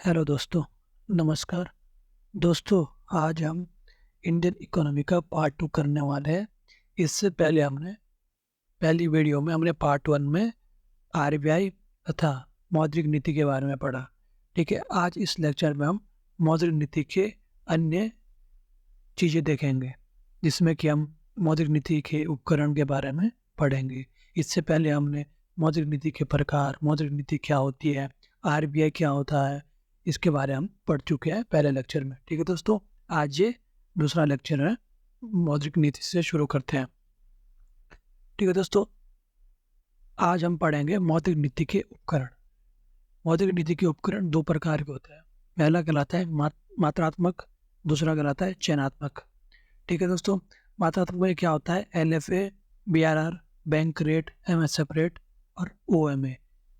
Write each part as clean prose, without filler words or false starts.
Hello दोस्तों, नमस्कार। दोस्तों, आज हम इंडियन इकोनॉमी का पार्ट 2 करने वाले हैं। इससे पहले हमने पहली वीडियो में हमने पार्ट 1 में आरबीआई तथा मौद्रिक नीति के बारे में पढ़ा। ठीक है, आज इस लेक्चर में हम मौद्रिक नीति के अन्य चीज़ें देखेंगे, जिसमें कि हम मौद्रिक नीति के उपकरण के बारे में पढ़ेंगे। इससे पहले हमने मौद्रिक नीति के प्रकार, मौद्रिक नीति क्या होती है, आरबीआई क्या होता है, इसके बारे में हम पढ़ चुके हैं पहले लेक्चर में। ठीक है दोस्तों, आज ये दूसरा लेक्चर है, मौद्रिक नीति से शुरू करते हैं। ठीक है दोस्तों, आज हम पढ़ेंगे मौद्रिक नीति के उपकरण। मौद्रिक नीति के उपकरण दो प्रकार के होते हैं। पहला कहलाता है मात्रात्मक, दूसरा कहलाता है चयनात्मक। ठीक है दोस्तों, मात्रात्मक में क्या होता है? LFA, BRR, bank rate, MSF rate और OMA,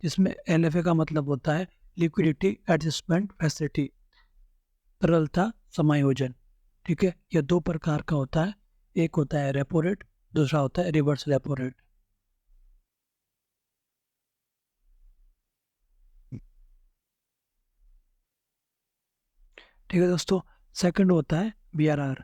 जिसमें LFA का मतलब होता है लिक्विडिटी एडजस्टमेंट फैसिलिटी, तरलता समायोजन। ठीक है, यह दो प्रकार का होता है। एक होता है रेपो रेट, दूसरा होता है रिवर्स रेपो रेट। ठीक है दोस्तों, सेकंड होता है BRR।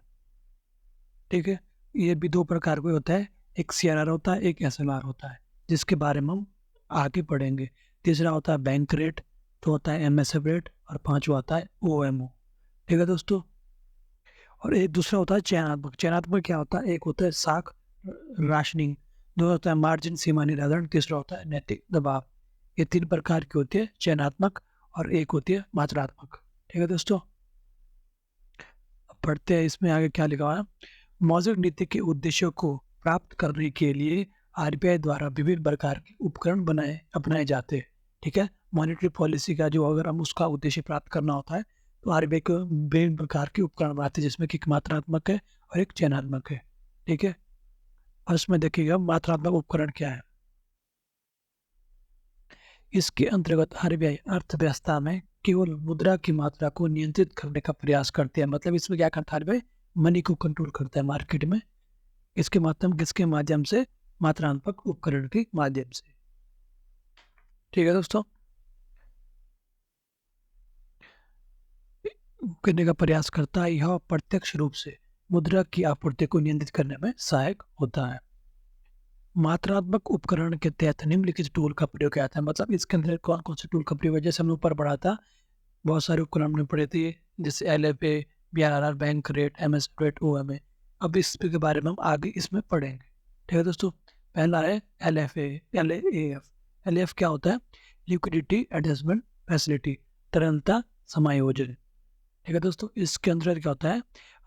ठीक है, ये भी दो प्रकार का होता है, एक CRR होता है, एक SLR होता है, जिसके बारे में हम आगे पढ़ेंगे। तीसरा होता है बैंक रेट, तो होता है MSF रेट, और पांचवा होता है OMO। ठीक है दोस्तों, और एक दूसरा होता है चयनात्मक। चयनात्मक क्या होता है? एक होता है साख राशनिंग, दो होता है मार्जिन सीमा निर्धारण, तीसरा होता है नैतिक दबाव। ये तीन प्रकार की होती है, चयनात्मक, और एक होती है मात्रात्मक। ठीक है दोस्तों, अब पढ़ते हैं इसमें आगे क्या लिखा हुआ है। मौद्रिक नीति के उद्देश्यों को प्राप्त करने के लिए आरबीआई द्वारा विभिन्न प्रकार के उपकरण अपनाए जाते हैं। ठीक है, मॉनेटरी पॉलिसी का जो अगर हम उसका उद्देश्य प्राप्त करना होता है तो आरबीआई को विभिन्न प्रकार के उपकरण बनाते हैं, जिसमें कि एक मात्रात्मक है और एक चयनात्मक है। ठीक है, और इसमें देखिएगा मात्रात्मक उपकरण क्या है। इसके अंतर्गत आरबीआई अर्थव्यवस्था में केवल मुद्रा की मात्रा को नियंत्रित करने का प्रयास करते हैं। मतलब इसमें क्या करता है आरबीआई? मनी को कंट्रोल करता है मार्केट में। किसके माध्यम से? मात्रात्मक उपकरण के माध्यम से। ठीक है दोस्तों, करने का प्रयास करता है, यह प्रत्यक्ष रूप से मुद्रा की आपूर्ति को नियंत्रित करने में सहायक होता है। मात्रात्मक उपकरण के तहत निम्नलिखित टूल का प्रयोग किया जाता है। मतलब इसके अंदर कौन कौन से टूल का प्रयोग है? जैसे हमने ऊपर पढ़ा था, बहुत सारे उपकरण हमने पढ़े थे, जैसे LFA, BRR, bank rate, MSF rate, OMA। अब इसके बारे में हम आगे इसमें पढ़ेंगे। ठीक है दोस्तों, पहला है LAF। LAF क्या होता है? लिक्विडिटी एडजस्टमेंट फैसिलिटी, तरलता समायोजन। ठीक है दोस्तों, इसके अंदर क्या होता है?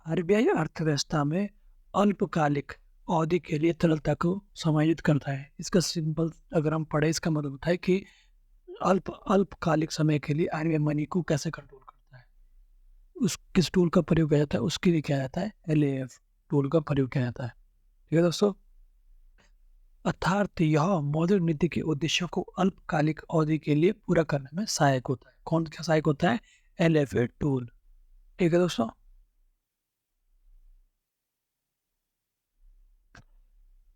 आरबीआई अर्थव्यवस्था में अल्पकालिक अवधि के लिए तरलता को समायोजित करता है। इसका सिंपल अगर हम पढ़े, इसका मतलब होता है कि अल्पकालिक समय के लिए आरबीआई मनी को कैसे कंट्रोल करता है, उस किस टूल का प्रयोग किया जाता है, उसके लिए किया जाता है LAF टूल का प्रयोग किया जाता है। ठीक है दोस्तों, अर्थात यह मौद्रिक नीति के उद्देश्यों को अल्पकालिक अवधि के लिए पूरा करने में सहायक होता है। कौन सा सहायक होता है? LFA tool. ठीक है दोस्तों,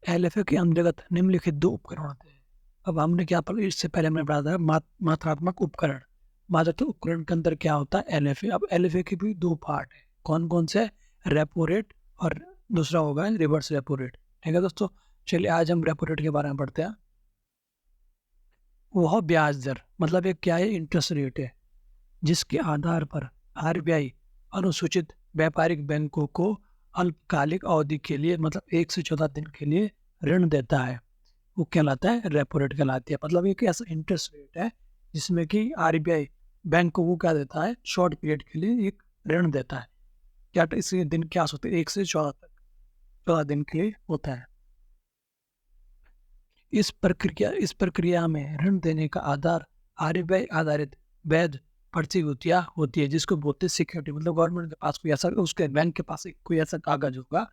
LFA के अंतर्गत निम्नलिखित दो उपकरण होते हैं। अब हमने क्या पढ़ा? इससे पहले हमने पढ़ा था मात्रात्मक उपकरण। मात्रात्मक उपकरण के अंदर क्या होता है? LFA। अब LFA के भी दो पार्ट है। कौन कौन से? रेपो रेट और दूसरा होगा रिवर्स रेपो रेट। ठीक है दोस्तों, चलिए आज हम रेपो रेट के बारे में पढ़ते हैं। वह ब्याज दर, मतलब ये क्या है? इंटरेस्ट रेट है, जिसके आधार पर आरबीआई अनुसूचित व्यापारिक बैंकों को अल्पकालिक अवधि के लिए, मतलब 1 से 14 दिन के लिए ऋण देता है। वो कहलाता है रेपो रेट कहलाती है। मतलब एक ऐसा इंटरेस्ट रेट है जिसमें कि आरबीआई बैंकों को क्या देता है? शॉर्ट पीरियड के लिए एक ऋण देता है। क्या इसके दिन क्या होते हैं? 1 से 14 तक, 14 दिन के लिए होता है। इस प्रक्रिया में ऋण देने का आधार आरबीआई आधारित वैध प्रतिभूतियां होती है, जिसको बोलते हैं सिक्योरिटी। मतलब गवर्नमेंट के पास कोई ऐसा, उसके बैंक के पास कोई ऐसा कागज होगा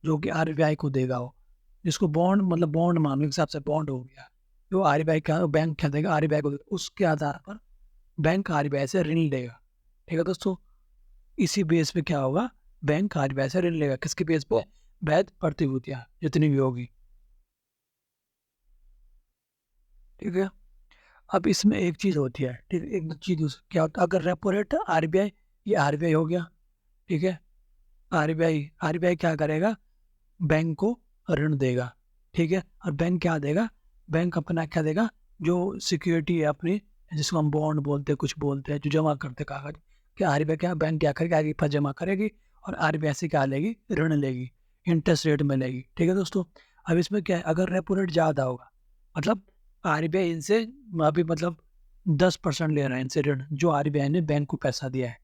जो कि आरबीआई को देगा हो, जिसको बॉन्ड, मतलब बॉन्ड मानो हिसाब से बॉन्ड हो गया, जो आरबीआई का बैंक क्या देगा? आरबीआई को देगा। उसके आधार पर बैंक आरबीआई से ऋण लेगा। ठीक है दोस्तों, इसी बेस पे क्या होगा? बैंक आरबीआई से ऋण लेगा। किसके बेस पे? वैध प्रतिभूतियां जितनी भी होगी। ठीक है, अब इसमें एक चीज़ होती है, ठीक है, एक चीज़ क्या होता है, अगर रेपो रेट आरबीआई, ये आरबीआई हो गया, ठीक है, आरबीआई आरबीआई क्या करेगा, बैंक को ऋण देगा, ठीक है, और बैंक क्या देगा, बैंक अपना क्या देगा, जो सिक्योरिटी है अपनी, जिसको हम बॉन्ड बोलते हैं, कुछ बोलते हैं, जो जमा करते कागज, क्या आरबीआई क्या बैंक क्या करेगी, आगे पर जमा करेगी और आरबीआई से क्या लेगी, ऋण लेगी, इंटरेस्ट रेट में लेगी, ठीक है दोस्तों। अब इसमें क्या है, अगर रेपो रेट ज़्यादा होगा, मतलब आरबीआई इनसे अभी मतलब 10% ले रहा है इनसे ऋण, जो आरबीआई ने बैंक को पैसा दिया है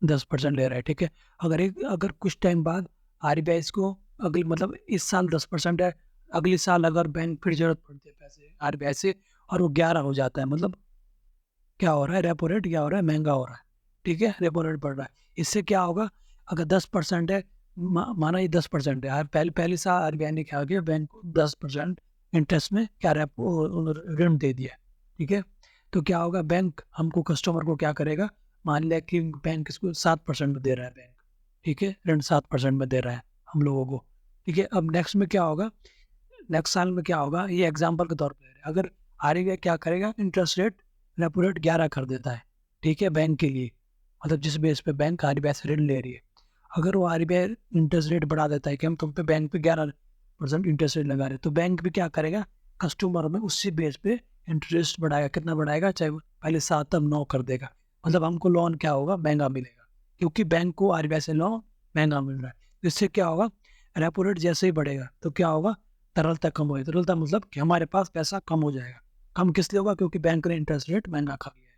10% ले रहा है, ठीक है। अगर कुछ टाइम बाद आरबीआई इसको अगले मतलब इस साल 10% है, अगले साल अगर बैंक फिर जरूरत पड़ती है पैसे आरबीआई से और वो 11 हो जाता है, मतलब क्या हो रहा है, रेपो रेट क्या हो रहा है, महंगा हो रहा है, ठीक है, रेपो रेट बढ़ रहा है। इससे क्या होगा, अगर 10% है, माना ये 10% है, पहले साल आरबीआई ने क्या किया, बैंक को 10% इंटरेस्ट में क्या रेपो ऋण दे दिया, ठीक है। तो क्या होगा, बैंक हमको कस्टमर को क्या करेगा, मान लिया कि बैंक इसको 7% में दे रहा है बैंक, ठीक है, ऋण 7% में दे रहा है हम लोगों को, ठीक है। अब नेक्स्ट में क्या होगा, नेक्स्ट साल में क्या होगा, ये एग्जाम्पल के तौर पर अगर आरबीआई क्या करेगा, इंटरेस्ट रेट रेपो रेट 11 कर देता है, ठीक है, बैंक के लिए, मतलब जिस बेस पे बैंक आरबीआई से ऋण ले रही है, अगर वो आरबीआई इंटरेस्ट रेट बढ़ा देता है कि हम तुम पे बैंक पे 11% इंटरेस्ट रेट लगा रहे, तो बैंक भी क्या करेगा, कस्टमर में उसी बेस पे इंटरेस्ट बढ़ाएगा, कितना बढ़ाएगा, चाहे वो पहले 7 अब 9 कर देगा, मतलब हमको लोन क्या होगा, महंगा मिलेगा, क्योंकि बैंक को आरबीआई से लोन महंगा मिल रहा है। तो इससे क्या होगा, रेपो रेट जैसे ही बढ़ेगा तो क्या होगा, तरलता कम होगी, तरलता मतलब कि हमारे पास पैसा कम हो जाएगा, कम किस लिए होगा, क्योंकि बैंक ने इंटरेस्ट रेट महंगा कर लिया है,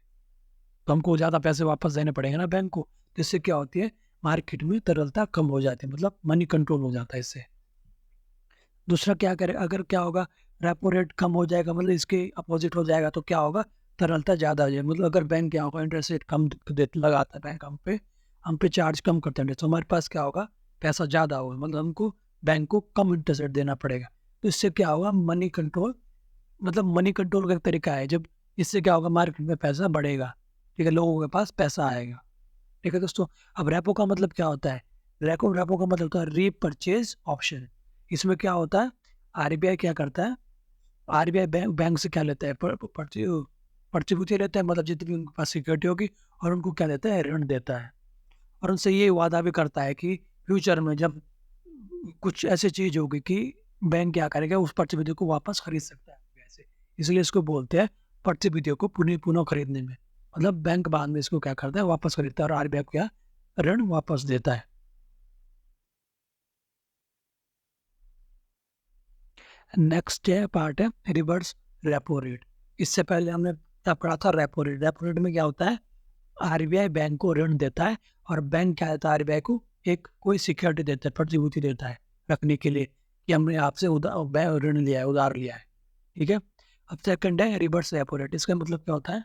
तो हमको ज़्यादा पैसे वापस देने पड़ेंगे ना बैंक को, तो इससे क्या होती है, मार्केट में तरलता कम हो जाती है, मतलब मनी कंट्रोल हो जाता है इससे। दूसरा क्या करे, अगर क्या होगा, रेपो रेट कम हो जाएगा, मतलब इसके अपोजिट हो जाएगा, तो क्या होगा, तरलता ज़्यादा हो जाएगी, मतलब अगर बैंक क्या होगा, इंटरेस्ट रेट कम लगाता है बैंक हम पे चार्ज कम करते हैं, तो हमारे पास क्या होगा, पैसा ज़्यादा होगा, मतलब हमको बैंक को कम इंटरेस्ट रेट देना पड़ेगा, तो इससे क्या होगा, मनी कंट्रोल, मतलब मनी कंट्रोल का एक तरीका है, जब इससे क्या होगा, मार्केट में पैसा बढ़ेगा, ठीक है, लोगों के पास पैसा आएगा, ठीक है दोस्तों। अब रेपो का मतलब क्या होता है, रेपो रेपो का मतलब होता है रीपरचेज ऑप्शन। इसमें क्या होता है, आरबीआई क्या करता है, आरबीआई बैंक से क्या लेता है, प्रतिभूति लेता है, मतलब जितनी उनके पास सिक्योरिटी होगी, और उनको क्या देता है, ऋण देता है, और उनसे ये वादा भी करता है कि फ्यूचर में जब कुछ ऐसी चीज होगी कि बैंक क्या करेगा, उस प्रतिभूति को वापस खरीद सकता है ऐसे, इसलिए इसको बोलते हैं प्रतिभूतियों को पुनः पुनः खरीदने में, मतलब बैंक बाद में इसको क्या करता है, वापस खरीदता है, और आरबीआई क्या ऋण वापस देता है। नेक्स्ट है पार्ट है रिवर्स रेपो रेट। इससे पहले हमने क्या पढ़ा था, रेपो रेट। रेपो रेट में क्या होता है, आरबीआई बैंक को ऋण देता है, और बैंक क्या देता है, आरबीआई को एक कोई सिक्योरिटी देता है, प्रतिभूति देता है रखने के लिए, कि हमने आपसे ऋण लिया है, उधार लिया है, ठीक है। अब सेकंड है रिवर्स रेपो रेट। इसका मतलब क्या होता है,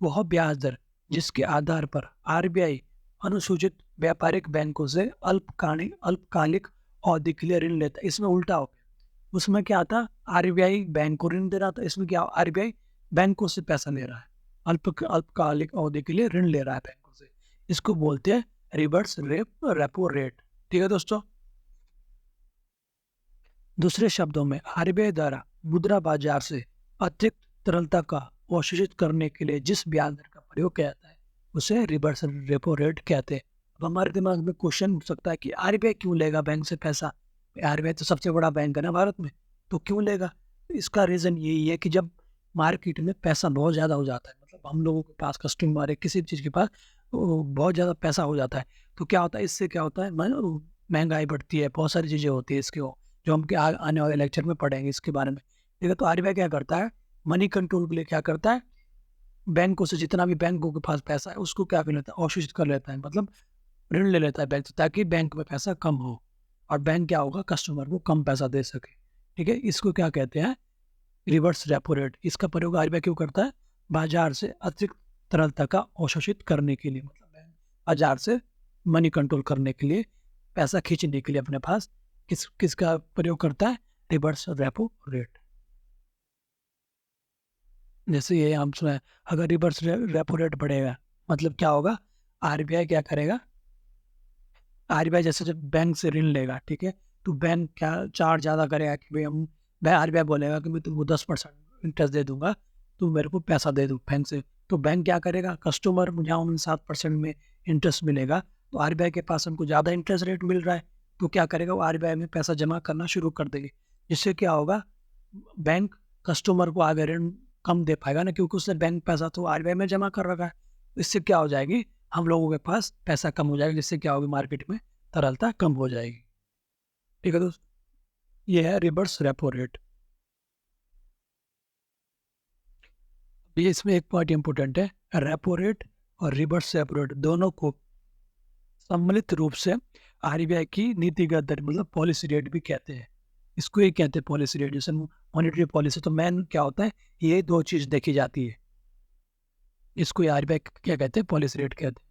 वह ब्याज दर जिसके आधार पर आरबीआई अनुसूचित व्यापारिक बैंकों से अल्पकालिक अवधि के लिए ऋण लेता है। इसमें उल्टा हो गया, उसमें क्या था, आरबीआई बैंक को ऋण दे रहा था, इसमें क्या, आरबीआई बैंकों से पैसा ले रहा है, अल्पकालिक अवधि के लिए ऋण ले रहा है बैंकों से, इसको बोलते हैं रिवर्स रेपो रेट, ठीक है दोस्तों। दूसरे शब्दों में आरबीआई द्वारा मुद्रा बाजार से अतिरिक्त तरलता का अवशोषित करने के लिए जिस ब्याज दर का प्रयोग किया जाता है उसे रिवर्स रेपो रेट कहते हैं। अब हमारे दिमाग में क्वेश्चन उठ सकता है कि आरबीआई क्यों लेगा बैंक से पैसा, आरबीआई तो सबसे बड़ा बैंक है ना भारत में, तो क्यों लेगा। इसका रीज़न यही है कि जब मार्केट में पैसा बहुत ज़्यादा हो जाता है, मतलब हम लोगों के पास, कस्टमर है किसी भी चीज़ के पास बहुत ज़्यादा पैसा हो जाता है, तो क्या होता है, इससे क्या होता है, महंगाई बढ़ती है, बहुत सारी चीज़ें होती है इसके, जो हम आने वाले लेक्चर में पढ़ेंगे इसके बारे में, ठीक है। तो आरबीआई क्या करता है, मनी कंट्रोल के लिए क्या करता है, बैंकों से जितना भी बैंकों के पास पैसा है उसको क्या कर लेता है, अवशोषित कर लेता है, मतलब ऋण ले लेता है बैंक से, ताकि बैंक में पैसा कम हो, और बैंक क्या होगा, कस्टमर को कम पैसा दे सके, ठीक है। इसको क्या कहते हैं, रिवर्स रेपो रेट। इसका प्रयोग आरबीआई क्यों करता है, बाजार से अतिरिक्त तरलता का अवशोषित करने के लिए, मतलब बाजार से मनी कंट्रोल करने के लिए, पैसा खींचने के लिए अपने पास किसका प्रयोग करता है, रिवर्स रेपो रेट। जैसे ये हम सुना है, अगर रिवर्स रेपो रेट बढ़ेगा मतलब क्या होगा, आरबीआई क्या करेगा, आरबीआई जैसे जब बैंक से ऋण लेगा, ठीक है, तो बैंक क्या चार्ज ज़्यादा करेगा कि भाई हम, आरबीआई बोलेगा कि मैं तुमको 10% इंटरेस्ट दे दूंगा, तू मेरे को पैसा दे दो बैंक से। तो बैंक क्या करेगा, कस्टमर जहाँ उन्हें 7% में इंटरेस्ट मिलेगा, तो आरबीआई के पास हमको ज़्यादा इंटरेस्ट रेट मिल रहा है, तो क्या करेगा, वो आरबीआई में पैसा जमा करना शुरू कर देगी। जिससे क्या होगा, बैंक कस्टमर को आगे ऋण कम दे पाएगा ना, क्योंकि उसने बैंक पैसा तो आरबीआई में जमा कर रखा है। इससे क्या हो जाएगी, हम लोगों के पास पैसा कम हो जाएगा, जिससे क्या होगी, मार्केट में तरलता कम हो जाएगी। ठीक है दोस्त, ये है रिवर्स रेपो रेट। ये इसमें एक पॉइंट इंपॉर्टेंट है, रेपो रेट और रिवर्स रेपो रेट दोनों को सम्मिलित रूप से आरबीआई की नीतिगत दर मतलब पॉलिसी रेट भी कहते हैं। इसको ही कहते हैं पॉलिसी रेट, जैसे मॉनेटरी पॉलिसी। तो मेन क्या होता है, ये दो चीज देखी जाती है, इसको आरबीआई क्या कहते हैं, पॉलिसी रेट कहते हैं।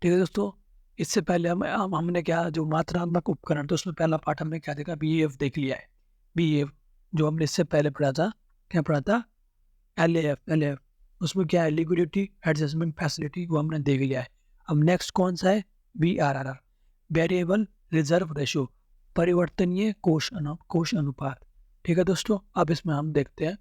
ठीक है दोस्तों, इससे पहले हमने क्या, जो मात्रात्मक उपकरण, तो उसमें पहला पार्ट हमने क्या देखा, बीईएफ देख लिया है। बीईएफ जो हमने इससे पहले पढ़ा था, क्या पढ़ा था, एलएएफ। उसमें क्या है, लिक्विडिटी एडजस्टमेंट फैसिलिटी, वो हमने देख लिया है। अब नेक्स्ट कौन सा है, बीआरआर, वेरिएबल रिजर्व रेशियो, परिवर्तनीय कोष अनुपात। ठीक है दोस्तों, अब इसमें हम देखते हैं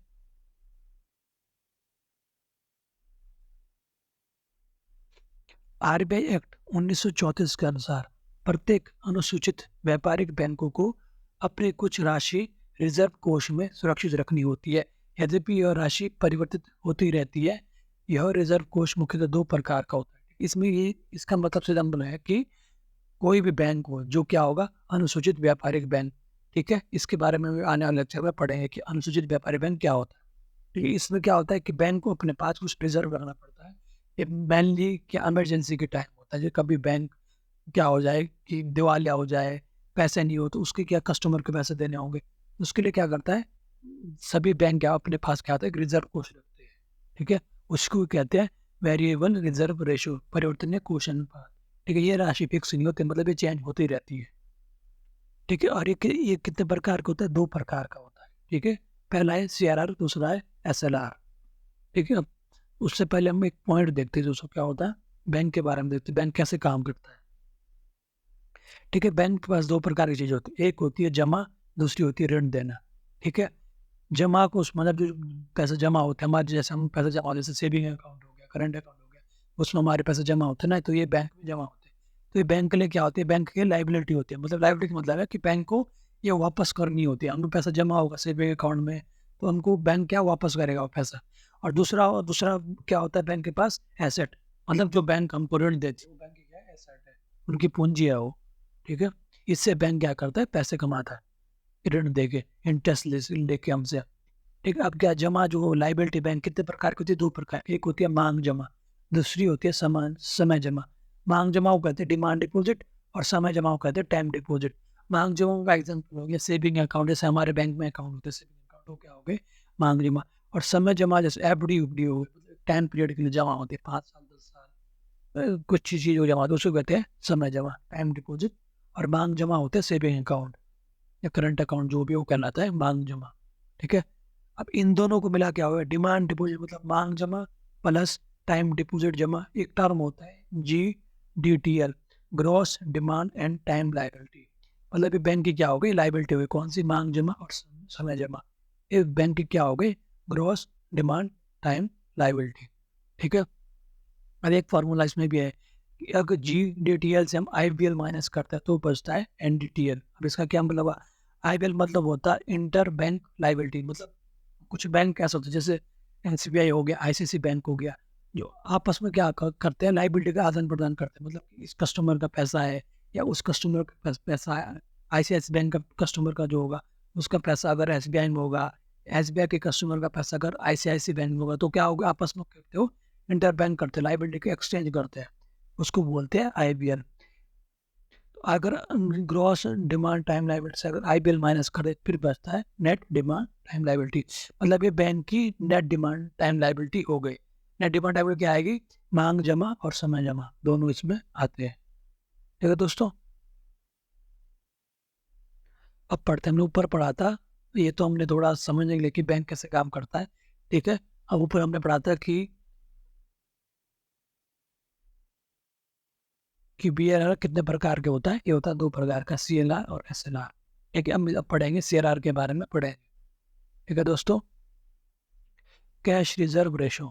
आरबीआई एक्ट 1934 के अनुसार प्रत्येक अनुसूचित व्यापारिक बैंकों को अपनी कुछ राशि रिजर्व कोष में सुरक्षित रखनी होती है। यद्यपि यह राशि परिवर्तित होती रहती है। यह रिजर्व कोष मुख्यतः दो प्रकार का होता है। इसमें ये इसका मतलब सिद्धांत है कि कोई भी बैंक हो, जो क्या होगा, अनुसूचित व्यापारिक बैंक। ठीक है, इसके बारे में आने वाले लेक्चर में पढ़ेंगे कि अनुसूचित व्यापारिक बैंक क्या होता है। ठीक है, इसमें क्या होता है कि बैंक को अपने पास कुछ रिजर्व रखना पड़ता है। ये मेनली क्या, इमरजेंसी के टाइम होता है, जो कभी बैंक क्या हो जाए कि दिवालिया हो जाए, पैसे नहीं हो, तो उसके क्या कस्टमर को पैसे देने होंगे, उसके लिए क्या करता है, सभी बैंक क्या अपने पास क्या होता है, रिजर्व कोष रखते हैं। ठीक है, उसको कहते हैं वेरिएबल रिजर्व रेशियो, परिवर्तनीय कोष अनुपात। ठीक है, ये राशि फिक्स नहीं होती, मतलब ये चेंज होती रहती है। ठीक है, और ये कितने प्रकार का होता है, दो प्रकार का होता है। ठीक है, पहला है सीआरआर, दूसरा है एसएलआर। ठीक है, अब उससे पहले हम एक पॉइंट देखते हैं, दोस्तों क्या होता है, बैंक के बारे में देखते हैं, बैंक कैसे काम करता है। ठीक है, बैंक के पास दो प्रकार की चीज होती है, एक होती है जमा, दूसरी होती है ऋण देना। ठीक है, जमा को मतलब जो पैसे जमा होते हैं हमारे, जैसे हम पैसे जमा, जैसे सेविंग अकाउंट हो गया, करंट अकाउंट हो गया, उसमें हमारे पैसे जमा होते हैं ना, तो ये बैंक में जमा होते हैं। तो ये बैंक के लिए क्या होती है, बैंक की लाइबिलिटी होती है। मतलब लाइबिलिटी मतलब है कि बैंक को ये वापस करनी होती है। हमको पैसा जमा होगा सेविंग अकाउंट में, तो हमको बैंक क्या वापस करेगा वो पैसा। और दूसरा दूसरा क्या होता है, बैंक के पास एसेट, मतलब जो बैंक हमको ऋण देती है, वो बैंक की क्या एसेट है, उनकी पूंजी है वो। ठीक है, इससे बैंक क्या करता है, पैसे कमाता है ऋण देके, इंटरेस्ट लेके हमसे। ठीक है, अब क्या, जमा जो लाइबिलिटी बैंक कितने प्रकार की होती है, दो प्रकार। एक होती है मांग जमा, दूसरी होती है समय जमा। मांग जमा को कहते हैं डिमांड डिपॉजिट, और समय जमा को कहते हैं टाइम डिपॉजिट। मांग जमा का एग्जाम्पल हो गया सेविंग अकाउंट, जैसे हमारे बैंक में अकाउंट होते हैं सेविंग अकाउंट, हो क्या हो गए, मांग जमा। और समय जमा जैसे एफडी उफडी हो गई, टाइम पीरियड के लिए जमा होती है, 5 साल 10 साल, कुछ चीज जमा होती है, उसको कहते हैं समय जमा, टाइम डिपॉजिट। और मांग जमा होते हैं सेविंग अकाउंट या करंट अकाउंट, जो भी वो कहलाता है मांग जमा। ठीक है, अब इन दोनों को मिला क्या हुआ, डिमांड डिपॉजिट, मतलब मांग जमा प्लस टाइम डिपॉजिट जमा, एक टर्म होता है GDTL, gross demand and time liability. मतलब ये बैंक की क्या हो गई, लायबिलिटी हुई कौन सी, मांग जमा और समय जमा। ये बैंक की क्या हो गई, ग्रॉस डिमांड टाइम लायबिलिटी। ठीक है, और एक फार्मूला इसमें भी है कि अगर GDTL से हम IBL माइनस करते हैं तो बचता है NDTL। अब इसका क्या मतलब है, IBL मतलब होता है इंटर बैंक लायबिलिटी। मतलब कुछ बैंक ऐसा होता है, जैसे NCBI हो गया, ICICI बैंक हो गया, जो आपस में क्या करते हैं, लाइबिलिटी का आदान प्रदान करते हैं। मतलब इस कस्टमर का पैसा है या उस कस्टमर का पैसा है, ICICI बैंक का कस्टमर का जो होगा उसका पैसा अगर SBI में होगा, SBI के कस्टमर का पैसा अगर ICICI बैंक में होगा, तो क्या होगा, आपस में करते हो, इंटर बैंक करते हैं, लाइबिलिटी के एक्सचेंज करते हैं, उसको बोलते हैं IBL। तो अगर ग्रॉस डिमांड टाइम लायबिलिटी से अगर IBL माइनस करे, फिर बचता है नेट डिमांड टाइम लायबिलिटी। मतलब ये बैंक की नेट डिमांड टाइम लायबिलिटी हो गई। नेट डिमांड लायबिलिटी क्या आएगी, मांग जमा और समय जमा दोनों इसमें आते हैं। ठीक है दोस्तों, अब पढ़ते हैं, हमने ऊपर पढ़ा था, ये तो हमने थोड़ा समझने के लिए कि बैंक कैसे काम करता है। ठीक है, अब ऊपर हमने पढ़ा था कि BRR कितने प्रकार के होता है, ये होता है दो प्रकार का, CLR और SLR। ठीक है, हम अब पढ़ेंगे CRR के बारे में पढ़ेंगे। ठीक है दोस्तों, cash reserve ratio.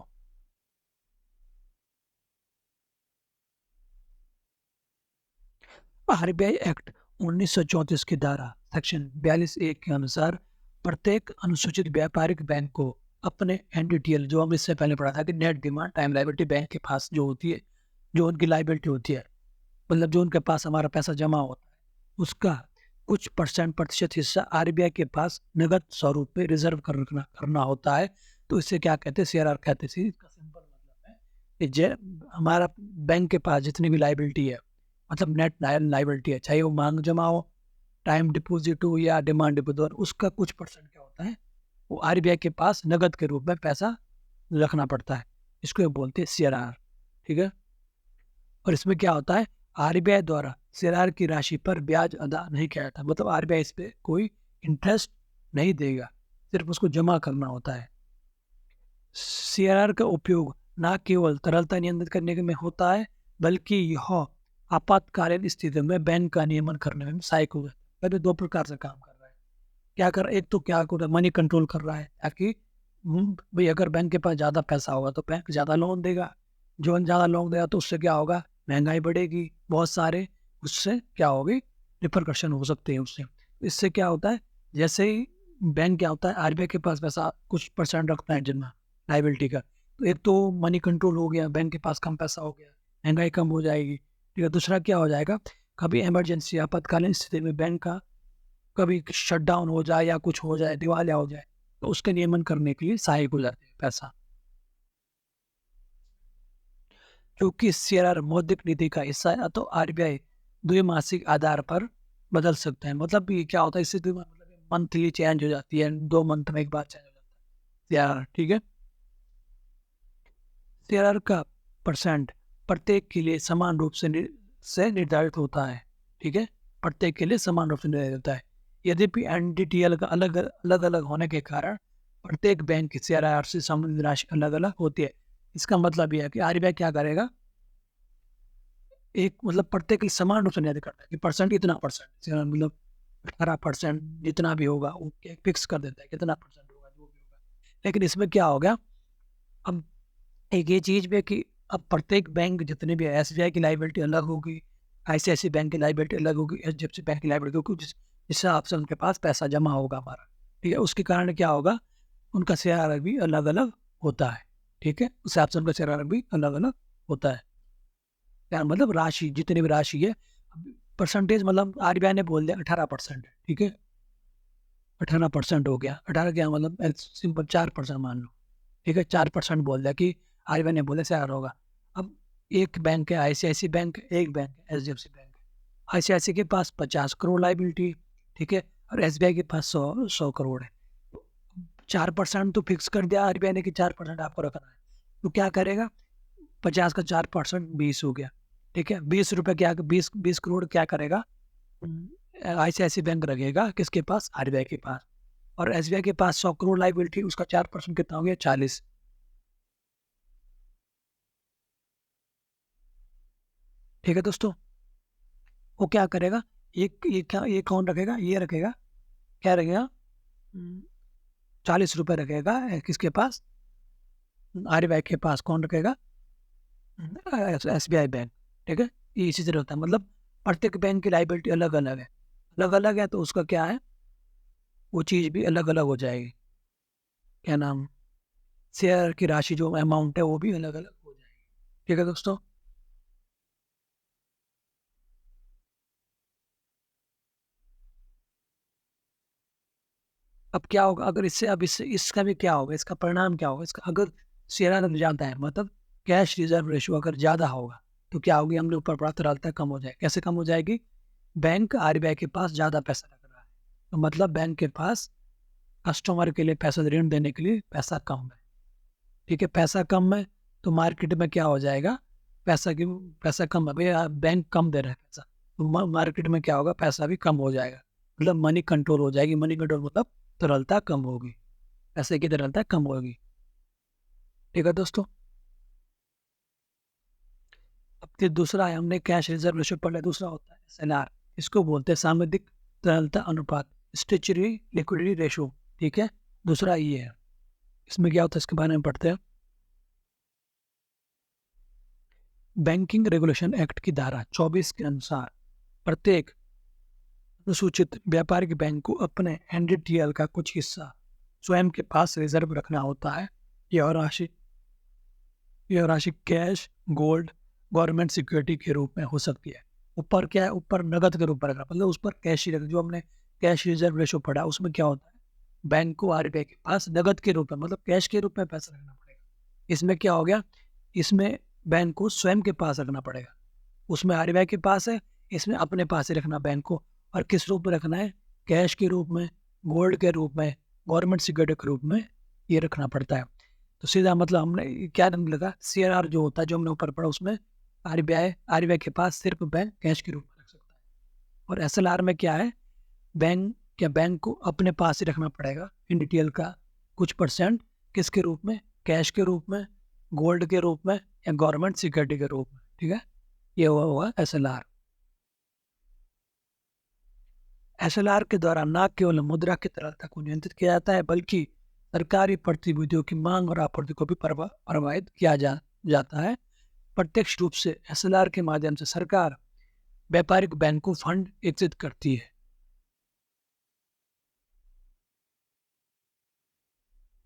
RBI act 1934 की धारा सेक्शन 42(1) के अनुसार प्रत्येक अनुसूचित व्यापारिक बैंक को अपने एनडीटीएल, जो हम इससे पहले पढ़ा था कि net demand time liability, bank के पास जो होती है, जो उनकी लायबिलिटी होती है, मतलब जो उनके पास हमारा पैसा जमा होता है, उसका कुछ प्रतिशत हिस्सा आरबीआई के पास नगद स्वरूप में रिजर्व करना होता है। तो इससे क्या कहते हैं, सीआरआर कहते हैं। इसका सिंपल मतलब है कि हमारा बैंक के पास जितनी भी लायबिलिटी है, मतलब नेट लायबिलिटी है, चाहे वो मांग जमा हो, टाइम डिपॉजिट हो या डिमांड डिपॉजिट, उसका कुछ परसेंट क्या होता है, वो आरबीआई के पास नगद के रूप में पैसा रखना पड़ता है। इसको बोलते हैं सीआरआर। ठीक है, और इसमें क्या होता है, आरबीआई द्वारा सीआरआर की राशि पर ब्याज अदा नहीं किया जाता, मतलब आरबीआई इस पे कोई इंटरेस्ट नहीं देगा, सिर्फ उसको जमा करना होता है। सीआरआर का उपयोग न केवल तरलता नियंत्रित करने में होता है, बल्कि यह आपातकालीन स्थिति में बैंक का नियमन करने में सहायक होगा। पहले दो प्रकार से काम कर रहा है। क्या कर, एक तो क्या कर रहा है, मनी कंट्रोल कर रहा है, ताकि भाई अगर बैंक के पास ज़्यादा पैसा होगा तो बैंक ज़्यादा लोन देगा, जो ज़्यादा लोन देगा तो उससे क्या होगा, महंगाई बढ़ेगी, बहुत सारे उससे क्या होगी, रिपरकशन हो सकते हैं उससे। इससे क्या होता है, जैसे ही बैंक क्या होता है, आरबीआई के पास पैसा कुछ परसेंट रखता है जितना लाइबिलिटी का, तो एक तो मनी कंट्रोल हो गया, बैंक के पास कम पैसा हो गया, महंगाई कम हो जाएगी। ठीक है, दूसरा क्या हो जाएगा, कभी इमरजेंसी आपातकालीन स्थिति में बैंक का कभी शट डाउन हो जाए या कुछ हो जाए, दिवालिया हो जाए, तो उसके नियमन करने के लिए सहायक हो जाते हैं पैसा। क्योंकि सीआरआर मौद्रिक नीति का हिस्सा है, तो आरबीआई द्विमासिक आधार पर बदल सकते हैं। मतलब ये क्या होता है, इससे मतलब मंथली चेंज हो जाती है, 2 मंथ में एक बार चेंज हो जाता है सीआरआर। ठीक है, सीआरआर का परसेंट प्रत्येक के लिए समान रूप से निर्धारित होता है। ठीक है, प्रत्येक के लिए समान रूप से निर्धारित होता है। यद्यपि एनडीटीएल का अलग अलग होने के कारण प्रत्येक बैंक की सीआरआर से संबंधित राशि अलग अलग होती है। इसका मतलब यह है कि आरबीआई क्या करेगा, एक मतलब प्रत्येक की समान रूप से निर्धारित करता है कि परसेंट इतना परसेंट, मतलब 18% जितना भी होगा वो फिक्स कर देता है, कितना परसेंट होगा जो भी होगा। लेकिन इसमें क्या हो गया, अब एक ये चीज भी है कि अब प्रत्येक बैंक जितने भी एसबीआई की लाइबिलिटी अलग होगी, आईसीआईसी बैंक की लाइबिलिटी अलग होगी, एचडीएफसी बैंक की लाइबिलिटी, क्योंकि जिस हिसाब से उनके पास पैसा जमा होगा हमारा, ठीक है, उसके कारण क्या होगा, उनका सीआरआर भी अलग अलग होता है। ठीक है, उस हिसाब से उनका सीआरआर भी अलग अलग होता है। यार मतलब राशि, जितनी भी राशि है, परसेंटेज मतलब आरबीआई ने बोल दिया 18%। ठीक है, 18% हो गया, 18 क्या मतलब सिंपल 4% मान लो। ठीक है, 4% बोल दिया कि आरबीआई ने बोले से होगा। अब एक बैंक है आईसीआईसी बैंक, एक बैंक है एचडीएफसी बैंक। आईसीआईसी के पास 50 करोड़ लाइबिलिटी, ठीक है, और एसबीआई के पास 100 करोड़ है। 4% तो फिक्स कर दिया आरबीआई ने कि 4% आपको रखना है। तो क्या करेगा, 50 का 4% 20 हो गया। ठीक है, 20 रुपये क्या, 20 करोड़ क्या करेगा, आईसीआईसी बैंक रखेगा किसके पास, आरबीआई के पास। और एसबीआई के पास 100 करोड़ लाइबिलिटी, उसका 4% कितना हो गया, 40। ठीक है दोस्तों, वो क्या करेगा, ये क्या, ये कौन रखेगा, ये रखेगा, क्या रखेगा, 40 रुपये रखेगा किसके पास, आरबीआई के पास। कौन रखेगा, एसबीआई बैंक। ठीक है, ये इसी तरह होता है, मतलब प्रत्येक बैंक की लाइबिलिटी अलग अलग है, अलग अलग है, तो उसका क्या है, वो चीज़ भी अलग अलग हो जाएगी, क्या नाम, शेयर की राशि जो अमाउंट है वो भी अलग अलग हो जाएगी। ठीक है दोस्तों, अब क्या होगा, अगर इससे, अब इससे इसका भी क्या होगा, इसका परिणाम क्या होगा, इसका अगर शेयर ज़्यादा है, मतलब कैश रिजर्व रेशो अगर ज़्यादा होगा, तो क्या होगी, हम लोग ऊपर पड़ा तरलता कम हो जाएगी। कैसे कम हो जाएगी, बैंक आरबीआई के पास ज़्यादा पैसा रख रहा है, तो मतलब बैंक के पास कस्टमर के लिए पैसा, ऋण देने के लिए पैसा कम है। ठीक है, पैसा कम है, तो मार्केट में क्या हो जाएगा, पैसा कम है भैया, बैंक कम दे रहा है पैसा, तो मार्केट में क्या होगा, पैसा भी कम हो जाएगा, मतलब मनी कंट्रोल हो जाएगी। मनी कंट्रोल मतलब तरलता कम होगी, पैसे की तरलता कम होगी। ठीक है दोस्तों, अब फिर दूसरा है, हमने कैश रिजर्व रेशो पढ़ लिया, दूसरा होता है एसएलआर। इसको बोलते हैं सामुद्रिक तरलता अनुपात, स्टेचुरी लिक्विडिटी रेशो। ठीक है, दूसरा ये है, इसमें क्या होता है इसके बारे में पढ़ते हैं। बैंकिंग रेगुलेशन एक्ट की धारा 24 के अनुसार प्रत्येक अनुसूचित व्यापारिक बैंक को अपने एनडीटीएल का कुछ हिस्सा स्वयं के पास रिजर्व रखना होता है। यह राशि कैश, गोल्ड, गवर्नमेंट सिक्योरिटी के रूप में हो सकती है। ऊपर क्या है, ऊपर नगद के रूप में रखना, मतलब उस पर कैश ही रखना। जो हमने कैश रिजर्व रेशो पढ़ा उसमें क्या होता है, बैंक को आरबीआई के पास नगद के रूप में, मतलब कैश के रूप में पैसा रखना पड़ेगा। इसमें क्या हो गया, इसमें बैंक को स्वयं के पास रखना पड़ेगा। उसमें आरबीआई के पास है, इसमें अपने पास ही रखना बैंक को। और किस रूप में रखना है, कैश के रूप में, गोल्ड के रूप में, गवर्नमेंट सिक्योरिटी के रूप में ये रखना पड़ता है। तो सीधा मतलब हमने क्या लगा, सीआरआर जो होता है, जो हमने ऊपर पढ़ा, उसमें आरबीआई के पास सिर्फ बैंक कैश के रूप में रख सकता है। और एसएलआर में क्या है, बैंक को अपने पास ही रखना पड़ेगा एनडीटीएल का कुछ परसेंट, किसके रूप में, कैश के रूप में, गोल्ड के रूप में, या गवर्नमेंट सिक्योरिटी के रूप में। ठीक है, ये हुआ एसएलआर। एसएलआर के द्वारा न केवल मुद्रा की तरलता को नियंत्रित किया जाता है, बल्कि सरकारी प्रतिभूतियों की मांग और आपूर्ति को भी प्रभावित किया जाता है। प्रत्यक्ष रूप से एसएलआर के माध्यम से सरकार व्यापारिक बैंक को फंड एकत्रित करती है।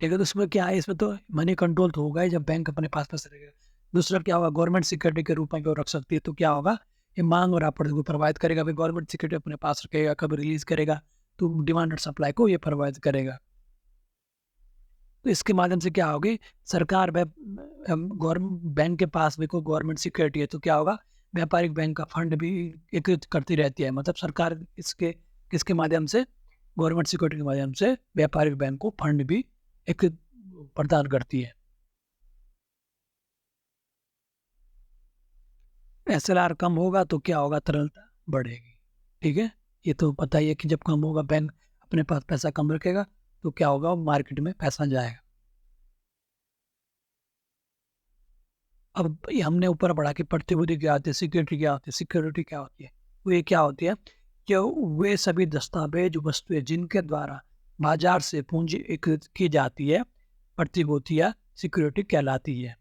ठीक है, तो इसमें क्या है, इसमें तो मनी कंट्रोल तो होगा ही जब बैंक अपने पास पैसे रखेगा। दूसरा क्या होगा, गवर्नमेंट सिक्योरिटी के रूप में क्यों रख सकती है, तो क्या होगा, ये मांग और आपूर्ति को प्रभावित करेगा। भाई गवर्नमेंट सिक्योरिटी अपने पास रखेगा, कभी रिलीज करेगा, तो डिमांड और सप्लाई को ये प्रभावित करेगा। तो इसके माध्यम से क्या होगी, सरकार गवर्नमेंट बैंक के पास भी कोई गवर्नमेंट सिक्योरिटी है, तो क्या होगा, व्यापारिक बैंक का फंड भी एकत्रित करती रहती है। मतलब सरकार इसके किसके माध्यम से, गवर्नमेंट सिक्योरिटी के माध्यम से व्यापारिक बैंक को फंड भी एक प्रदान करती है। एसएलआर कम होगा तो क्या होगा, तरलता बढ़ेगी। ठीक है, ये तो पता ही है कि जब कम होगा, बैंक अपने पास पैसा कम रखेगा, तो क्या होगा, मार्केट में पैसा जाएगा। अब ये हमने ऊपर पढ़ा कि प्रतिभूति क्या होती है, सिक्योरिटी क्या होती है। सिक्योरिटी क्या होती है, वो ये क्या होती है कि वे सभी दस्तावेज वस्तुएं जिनके द्वारा बाजार से पूंजी एकत्रित की जाती है, प्रतिभूति या सिक्योरिटी कहलाती है।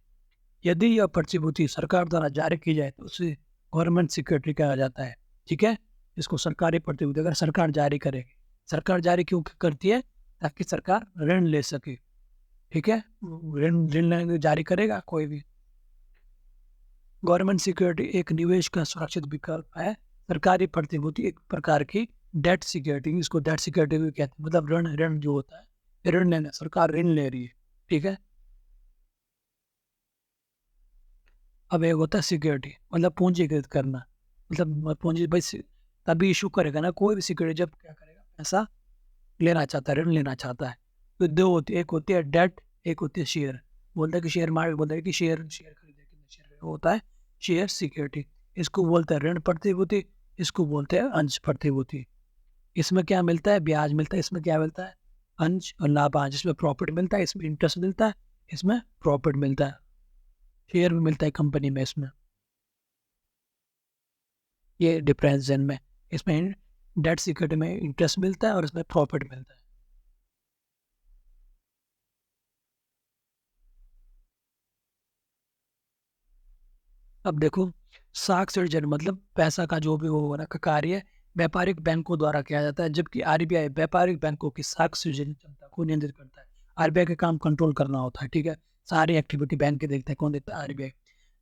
यदि यह प्रतिभूति सरकार द्वारा जारी की जाए तो उसे गवर्नमेंट सिक्योरिटी कहा जाता है। ठीक है, इसको सरकारी प्रतिभूति अगर सरकार जारी करेगी, सरकार जारी क्यों करती है, ताकि सरकार ऋण ले सके। ठीक है, ऋण जारी करेगा कोई भी। गवर्नमेंट सिक्योरिटी एक निवेश का सुरक्षित विकल्प है। सरकारी प्रतिभूति एक प्रकार की डेट सिक्योरिटी, इसको डेट सिक्योरिटी भी कहते हैं, मतलब ऋण जो होता है, ऋण लेना, सरकार ऋण ले रही है। ठीक है, अब एक होता है सिक्योरिटी, मतलब पूंजीकृत करना, मतलब पूंजी भाई तभी इशू करेगा ना कोई भी सिक्योरिटी, जब क्या करेगा, पैसा लेना चाहता है, ऋण लेना चाहता है। तो दो होती है, एक होती है डेट, एक होती है शेयर। बोलता है कि शेयर मार्केट बोलता है कि शेयर शेयर खरीदे, कितने शेयर होता है शेयर सिक्योरिटी। इसको बोलते हैं ऋण प्रतिभूति, इसको बोलते हैं अंश प्रतिभूति। इसमें क्या मिलता है, ब्याज मिलता है, इसमें क्या मिलता है, अंश और लाभांश। इसमें प्रॉफिट मिलता है, इसमें इंटरेस्ट मिलता है, इसमें प्रॉफिट मिलता है, शेयर भी मिलता है कंपनी में। इसमें ये डिफरेंस है इनमें, इसमें डेट सिक्योरिटी में इंटरेस्ट मिलता है और इसमें प्रॉफिट मिलता है। अब देखो, साख सृजन मतलब पैसा का जो भी वो होना का कार्य व्यापारिक बैंकों द्वारा किया जाता है, जबकि आरबीआई व्यापारिक बैंकों की साख सृजन क्षमता को नियंत्रित करता है। आरबीआई का काम कंट्रोल करना होता है। ठीक है, सारी एक्टिविटी बैंक के देखते हैं, कौन देखता है, आरबीआई।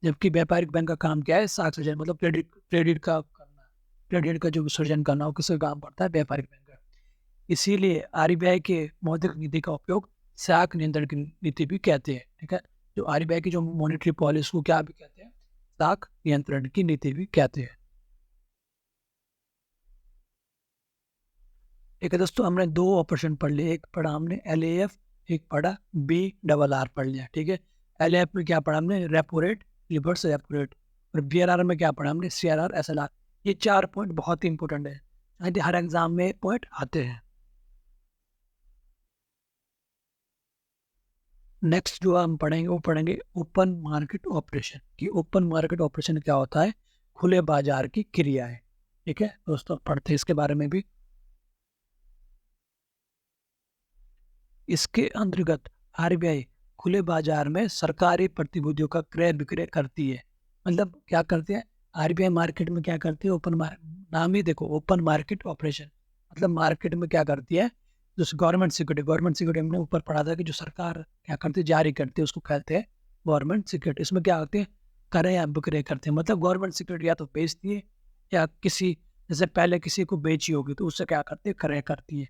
जबकि व्यापारिक बैंक का काम क्या है, साख सृजन मतलब क्रेडिट का करना, क्रेडिट का जो सृजन करना, वो किसका काम पड़ता है, व्यापारिक बैंक का। इसीलिए आरबीआई के मौद्रिक नीति का उपयोग साख नियंत्रण की नीति भी कहते हैं। ठीक है, जो आरबीआई की जो मॉनेटरी पॉलिसी को क्या भी कहते हैं, साख नियंत्रण की नीति भी कहते हैं। ठीक है दोस्तों, हमने दो ऑपरेशन पढ़ लिए, एक पढ़ा हमने एलएएफ, एक पढ़ा बीआरआर पढ़ लिया। ठीक है, एलएएफ में क्या पढ़ा हमने, repo rate, reverse repo rate. और बीआरआर में क्या पढ़ा हमने, सीआरआर, एसएलआर। ये चार पॉइंट बहुत ही इंपॉर्टेंट है, हर एग्जाम में पॉइंट आते हैं। नेक्स्ट जो हम पढ़ेंगे वो पढ़ेंगे ओपन मार्केट ऑपरेशन की। ओपन मार्केट ऑपरेशन क्या होता है, खुले बाजार की क्रिया है। ठीक है दोस्तों, पढ़ते हैं इसके बारे में भी। इसके अंतर्गत आरबीआई खुले बाजार में सरकारी प्रतिभूतियों का क्रय विक्रय करती है। मतलब क्या करते हैं आरबीआई मार्केट में, क्या करती है नाम ही देखो ओपन मार्केट ऑपरेशन। मतलब मार्केट में क्या करती है, जो गवर्नमेंट सिक्योरिटी हमने ऊपर पढ़ा था कि जो सरकार क्या करती है जारी करती है उसको कहते हैं गवर्नमेंट सिक्योरिटी। इसमें क्या होती है क्रय या विक्रय करते हैं। मतलब गवर्नमेंट सिक्योरिटी या तो बेचती है या किसी, जैसे पहले किसी को बेची होगी तो उससे क्या करती है क्रय करती है,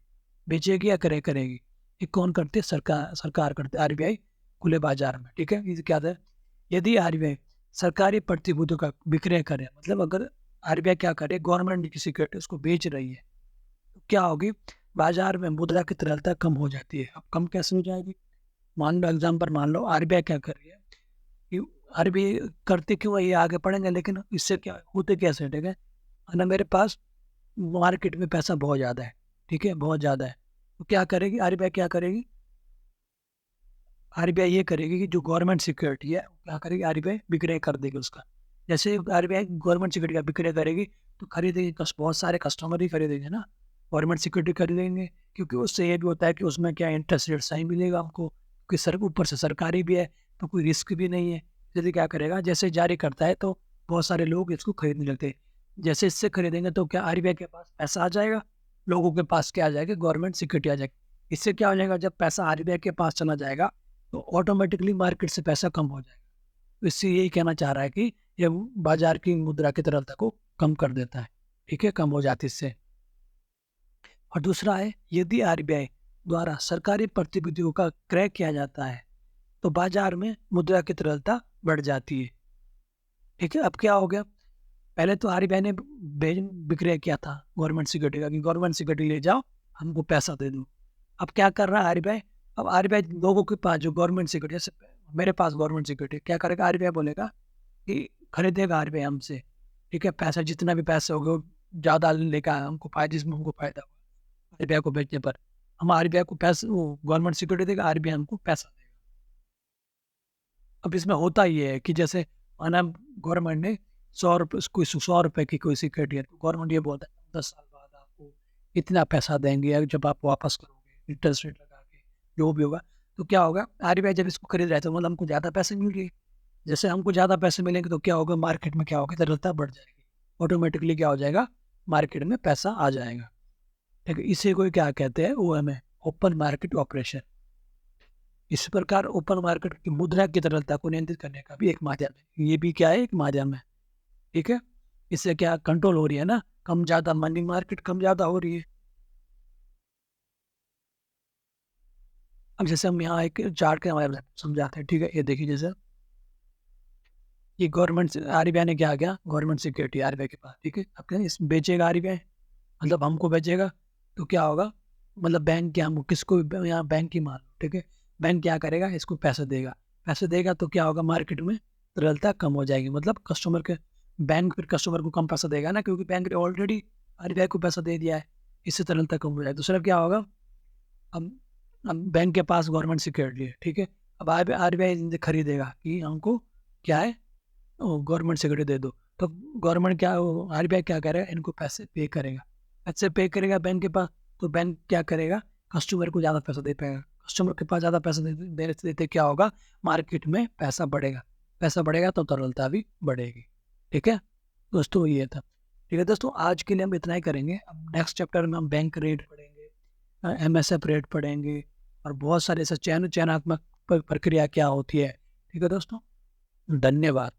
बेचेगी या क्रय करेगी। ये कौन करती है, सरकार करती है आरबीआई खुले बाजार में। ठीक है, ये क्या था, यदि आरबीआई सरकारी प्रतिभूतियों का विक्रय करे, मतलब अगर आरबीआई क्या करे गवर्नमेंट की सिक्योरिटी उसको बेच रही है तो क्या होगी, बाजार में मुद्रा की तरलता कम हो जाती है। अब कम कैसे हो जाएगी, मान लो एग्जाम्पल, मान लो आरबीआई क्या कर रही है कि आरबीआई करते क्यों है ये आगे पढ़ेंगे, लेकिन इससे क्या होते कैसे, ठीक है ना, मेरे पास मार्केट में पैसा बहुत ज़्यादा है, ठीक है बहुत ज़्यादा है, तो क्या करेगी आरबीआई, क्या करेगी आरबीआई ये करेगी कि जो गवर्नमेंट सिक्योरिटी है क्या करेगी आरबीआई विक्रय कर देगी उसका। जैसे आरबीआई गवर्नमेंट सिक्योरिटी का विक्रय करेगी तो खरीदेगी, बहुत सारे कस्टमर ही खरीदेंगे ना गवर्नमेंट सिक्योरिटी खरीदेंगे, क्योंकि उससे ये भी होता है कि उसमें क्या इंटरेस्ट रेट सही मिलेगा हमको, क्योंकि सर ऊपर से सरकारी भी है तो कोई रिस्क भी नहीं है। यदि क्या करेगा जैसे जारी करता है तो बहुत सारे लोग इसको खरीदने लगते हैं। जैसे इससे खरीदेंगे तो क्या आरबीआई के पास पैसा आ जाएगा, लोगों के पास क्या आ जाएगा गवर्नमेंट सिक्योरिटी आ जाएगी। इससे क्या हो जाएगा, जब पैसा आरबीआई के पास चला जाएगा तो ऑटोमेटिकली मार्केट से पैसा कम हो जाएगा। तो इससे यही कहना चाह रहा है कि ये बाजार की मुद्रा की तरलता को कम कर देता है, ठीक है कम हो जाती इससे। और दूसरा है यदि आरबीआई द्वारा सरकारी प्रतिभूतियों का क्रय किया जाता है तो बाजार में मुद्रा की तरलता बढ़ जाती है। ठीक है, अब क्या हो गया, पहले तो आरबीआई ने विक्रय किया था गवर्नमेंट सिक्योरिटी का कि गवर्नमेंट सिक्योरिटी ले जाओ हमको पैसा दे दो। अब क्या कर रहा है आरबीआई, अब आरबीआई लोगों के पास जो गवर्नमेंट सिक्योरिटी, जैसे मेरे पास गवर्नमेंट सिक्योरिटी, क्या करेगा आरबीआई बोलेगा कि खरीदेगा आरबीआई हमसे, ठीक है पैसा जितना भी पैसे हो गए ज़्यादा लेकर आया हमको फायदा, जिसमें हमको फायदा हुआ आरबीआई को बेचने पर, हम आरबीआई को पैसे, वो गवर्नमेंट सिक्योरिटी देगा, आरबीआई हमको पैसा देगा। अब इसमें होता ये है कि जैसे माना गवर्नमेंट ने 100 रुपये, कोई 100 रुपये की कोई सिक्योरिटी है तो गवर्नमेंट ये बोलता है 10 साल बाद आपको इतना पैसा देंगे, या जब आप वापस करोगे इंटरेस्ट रेट लगा के जो भी होगा, तो क्या होगा आरबीआई जब इसको खरीद रहा है तो मतलब हमको ज़्यादा पैसे मिल रही है। जैसे हमको ज़्यादा पैसे मिलेंगे तो क्या होगा, मार्केट में क्या होगा तरलता बढ़ जाएगी, ऑटोमेटिकली क्या हो जाएगा मार्केट में पैसा आ जाएगा। ठीक है, इसे कोई क्या कहते हैं ओएमए, ओपन मार्केट ऑपरेशन। इस प्रकार ओपन मार्केट की मुद्रा की तरलता को नियंत्रित करने का भी एक माध्यम है, ये भी क्या है एक माध्यम है। ठीक है, इससे क्या कंट्रोल हो रही है ना, कम ज़्यादा मनी मार्केट कम ज़्यादा हो रही है। अब जैसे हम यहाँ एक चार्ट के हमारे समझाते हैं, ठीक है ये देखिए, जैसे ये गवर्नमेंट आरबीआई ने क्या किया, गवर्नमेंट सिक्योरिटी आरबीआई के पास, ठीक है अब क्या इस बेचेगा आरबीआई, मतलब हमको बेचेगा तो क्या होगा, मतलब बैंक क्या, हम किसको यहाँ बैंक ही मान लो, ठीक है बैंक क्या करेगा इसको पैसे देगा, पैसे देगा तो क्या होगा मार्केट में तरलता कम हो जाएगी। मतलब कस्टमर के, बैंक फिर कस्टमर को कम पैसा देगा ना, क्योंकि बैंक ने ऑलरेडी आरबीआई को पैसा दे दिया है, इससे तरलता कम हो जाएगी। दूसरा क्या होगा, अब अब बैंक के पास गवर्नमेंट सिक्योरिटी है, ठीक है अब आरबीआई खरीदेगा कि हमको क्या है गवर्नमेंट सिक्योरिटी दे दो, तो गवर्नमेंट क्या, आरबीआई क्या करेगा इनको पैसे पे करेगा, पैसे पे करेगा बैंक के पास, तो बैंक क्या करेगा कस्टमर को ज़्यादा पैसा दे पाएगा, कस्टमर के पास ज़्यादा पैसा देने से देते क्या होगा मार्केट में पैसा बढ़ेगा, पैसा बढ़ेगा तो तरलता भी बढ़ेगी। ठीक है दोस्तों, ये था। ठीक है दोस्तों, आज के लिए हम इतना ही करेंगे। अब नेक्स्ट चैप्टर में हम बैंक रेट पढ़ेंगे, एमएसएफ रेट पढ़ेंगे, और बहुत सारे ऐसे चयनात्मक प्रक्रिया क्या होती है। ठीक है दोस्तों, धन्यवाद।